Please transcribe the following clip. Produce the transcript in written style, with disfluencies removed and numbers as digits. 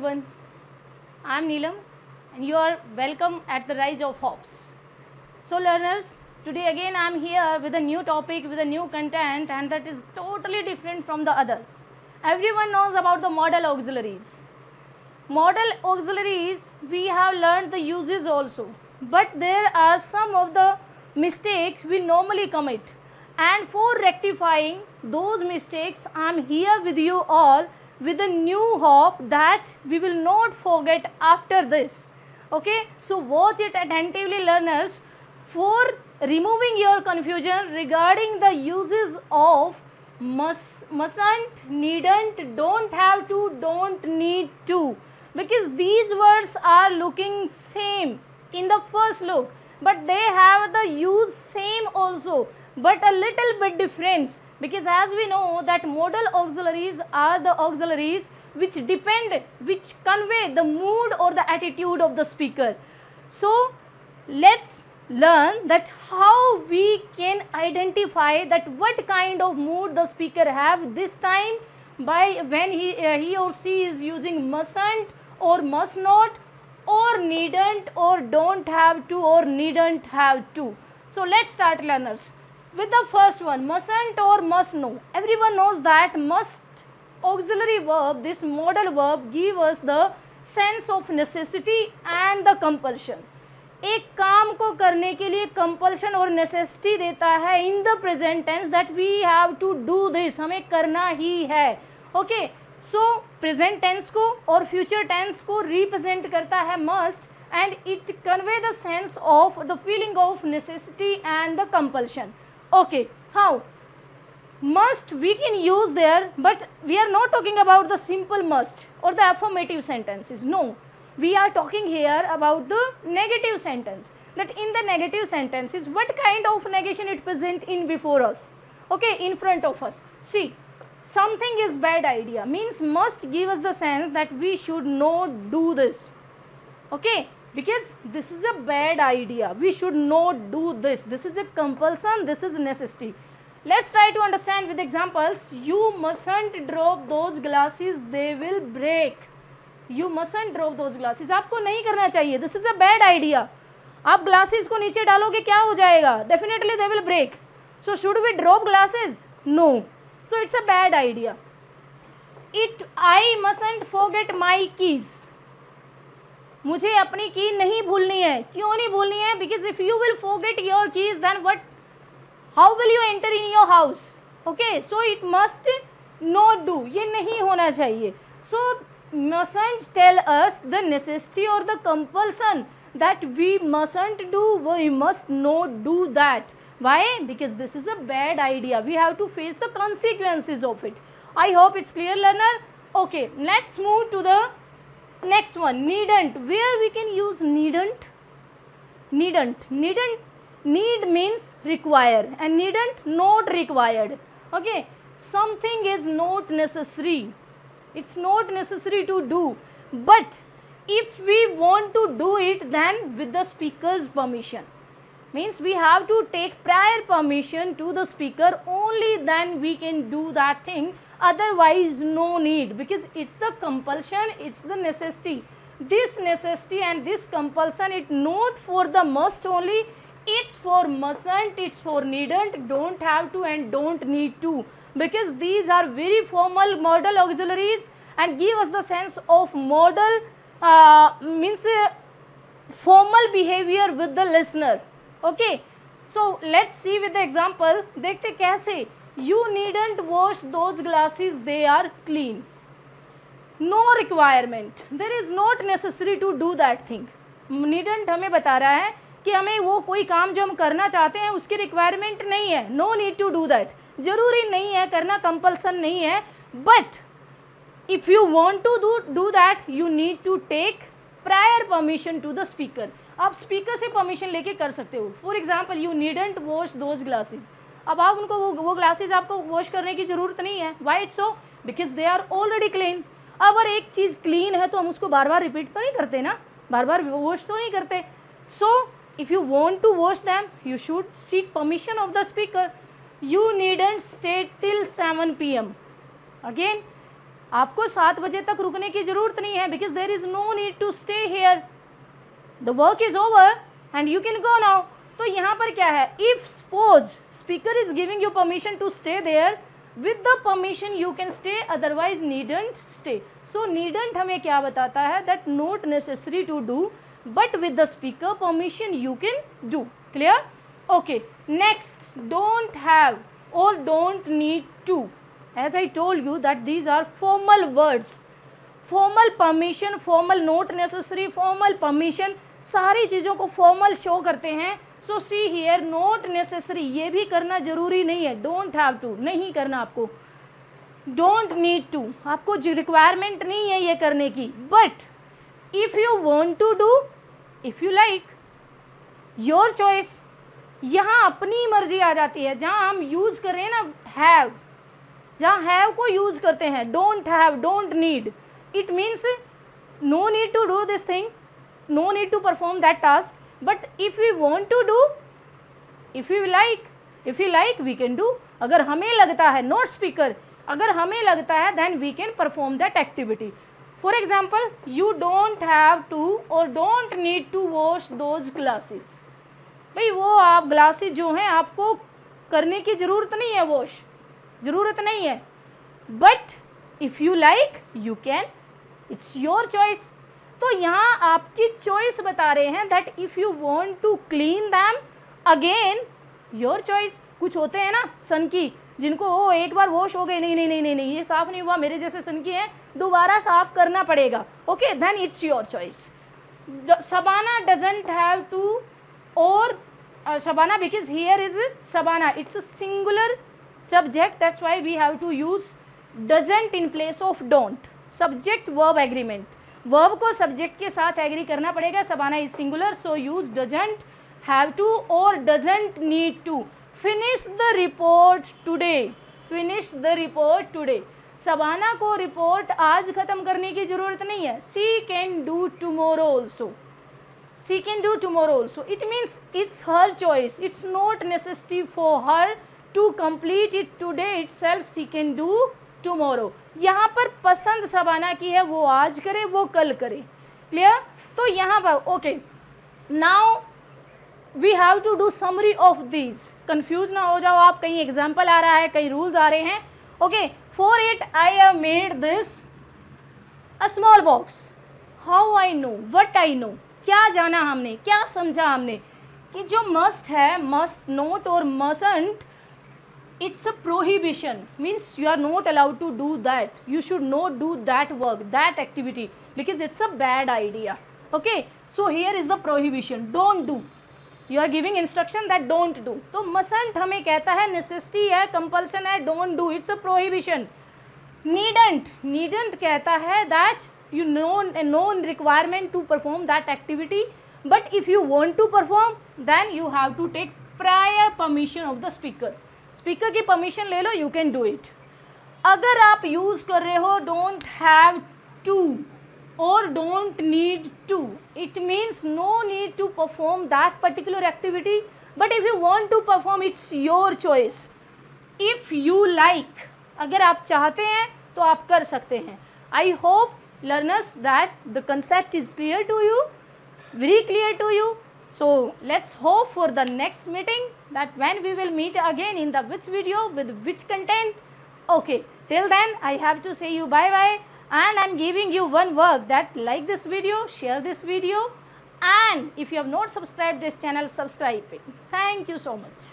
everyone. I'm Neelam and you are welcome at the Rise of Hopes. So learners, today again I'm here with a new topic, with a new content, and that is totally different from the others. Everyone knows about the modal auxiliaries. Modal auxiliaries, we have learned the uses also, but there are some of the mistakes we normally commit, and for rectifying those mistakes I'm here with you all with a new hope that we will not forget after this. Okay, so watch it attentively learners for removing your confusion regarding the uses of mustn't, needn't, don't have to, don't need to, because these words are looking same in the first look, but they have the use same also, but a little bit difference, because as we know that modal auxiliaries are the auxiliaries which convey the mood or the attitude of the speaker. So let's learn that how we can identify that what kind of mood the speaker have this time by when he or she is using mustn't or must not or needn't or don't have to or needn't have to. So let's start learners with the first one, mustn't or must know. Everyone knows that must auxiliary verb, this modal verb, give us the sense of necessity and the compulsion. एक काम को करने के लिए compulsion और necessity देता है in the present tense that we have to do this, हमें करना ही है. ओके, सो प्रेजेंट टेंस को और फ्यूचर टेंस को रिप्रेजेंट करता है must, and it convey the sense of the feeling of necessity and the compulsion. Okay, how must we can use there, but we are not talking about the simple must or the affirmative sentences. No, we are talking here about the negative sentence, that in the negative sentences what kind of negation it present in before us, okay, in front of us. See, something is bad idea means must give us the sense that we should not do this, okay, because this is a bad idea, we should not do this, this is a compulsion, this is necessity. Let's try to understand with examples. You mustn't drop those glasses, they will break. You mustn't drop those glasses, आपको नहीं करना चाहिए, this is a bad idea. आप glasses को नीचे डालोगे क्या हो जाएगा? Definitely they will break. So should we drop glasses? No. So it's a bad idea. I mustn't forget my keys. मुझे अपनी की नहीं भूलनी है. क्यों नहीं भूलनी है? Because if you will forget your keys, then what? How will you enter in your house? Okay, so it must not do. ये नहीं होना चाहिए. So mustn't tell us the necessity or the compulsion that we mustn't do, we must not do that. Why? Because this is a bad idea. We have to face the consequences of it. I hope it's clear, learner. Okay, let's move to the next one, needn't. Where we can use needn't? Needn't. Need means require and needn't not required. Okay, something is not necessary, it's not necessary to do, but if we want to do it, then with the speaker's permission, means we have to take prior permission to the speaker, only then we can do that thing, otherwise no need, because it's the compulsion, it's the necessity. This necessity and this compulsion, it not for the must only, it's for mustn't, it's for needn't, don't have to and don't need to, because these are very formal modal auxiliaries and give us the sense of modal means formal behavior with the listener. Okay, so let's see with the example. देखते कैसे. You needn't wash those glasses, they are clean. No requirement, there is not necessary to do that thing. Needn't हमें बता रहा है कि हमें वो कोई काम जो हम करना चाहते हैं उसकी रिक्वायरमेंट नहीं है. No need to do that, जरूरी नहीं है करना, कंपल्सन नहीं है, but if you want to do that you need to take prior permission to the speaker. आप स्पीकर से परमिशन लेके कर सकते हो. For example, you needn't wash those glasses. अब आप उनको वो ग्लासेस आपको वॉश करने की ज़रूरत नहीं है. Why it's so? Because they are already clean. अगर एक चीज़ क्लीन है तो हम उसको बार बार रिपीट तो नहीं करते ना, बार बार वॉश तो नहीं करते. सो if you want to wash them, you should seek permission of the speaker. You needn't stay till 7 p.m. Again, आपको 7 बजे तक रुकने की ज़रूरत नहीं है, because there is no need to stay here, the work is over and you can go now. तो यहाँ पर क्या है, if suppose speaker is giving you permission to stay there, with the permission you can stay, otherwise needn't stay. So needn't हमें क्या बताता है, that not necessary to do, but with the speaker permission you can do. Clear? Okay, next, don't have और don't need to. As I told you that these are formal words. Formal permission, formal not necessary, formal permission, सारी चीज़ों को formal show करते हैं। So see here, not necessary, ये भी करना ज़रूरी नहीं है, don't have to, नहीं करना आपको, don't need to, आपको requirement नहीं है ये करने की, but if you want to do, if you like, your choice। यहाँ अपनी मर्जी आ जाती है, जहाँ हम यूज़ कर रहे हैं ना have, जहाँ हैव को यूज़ करते हैं, don't have, don't need, it means no need to do this thing, no need to perform that task, but if you want to do, if you like we can do. अगर हमें लगता है, not speaker, अगर हमें लगता है then we can perform that activity. For example, you don't have to और don't need to wash those glasses. भाई वो आप ग्लासेस जो हैं आपको करने की ज़रूरत नहीं है, वॉश ज़रूरत नहीं है, but if you like you can, it's your choice. तो यहाँ आपकी चॉइस बता रहे हैं that if you want to clean them again, your choice. कुछ होते हैं ना सन की, जिनको ओ एक बार वॉश हो गए, नहीं नहीं नहीं नहीं नहीं ये साफ़ नहीं हुआ, मेरे जैसे सन की है, दोबारा साफ़ करना पड़ेगा, okay, then it's your choice. Sabana doesn't have to or Shabana, because here is Sabana, it's a singular subject, that's why we have to use doesn't in place of don't। subject verb agreement, verb को subject के साथ agree करना पड़ेगा। Sabana is singular, so use doesn't have to or doesn't need to। finish the report today, finish the report today। Sabana को report आज ख़त्म करने की ज़रूरत नहीं है, she can do tomorrow also, she can do tomorrow also, it means it's her choice, it's not necessary for her to complete it today itself, she can do tomorrow। यहाँ पर पसंद शबाना की है, वो आज करे वो कल करे। क्लियर? तो यहाँ पर okay, now we have to do summary of these. Confuse ना हो जाओ आप, कहीं एग्जाम्पल आ रहा है, कहीं रूल्स आ रहे हैं। Okay, for it I have made this a small box. How I know, what I know, क्या जाना हमने, क्या समझा हमने कि जो मस्ट है, मस्ट नोट और मसंट, it's a prohibition, means you are not allowed to do that, you should not do that work, that activity, because it's a bad idea। okay, so here is the prohibition, don't do, you are giving instruction that don't do। तो mustn't हमें कहता है necessity है, compulsion है, don't do, it's a prohibition। needn't कहता है that you no requirement to perform that activity, but if you want to perform then you have to take prior permission of the speaker। Speaker की permission ले लो, you can do it. अगर आप use कर रहे हो don't have to और don't need to, it means no need to perform that particular activity, but if you want to perform it's your choice. If you like, अगर आप चाहते हैं तो आप कर सकते हैं। I hope learners that the concept is clear to you, very clear to you। So let's hope for the next meeting, that when we will meet again in the which video with which content। okay, till then I have to say you bye bye, and I'm giving you one work, that like this video, share this video, and if you have not subscribed this channel, subscribe it। thank you so much।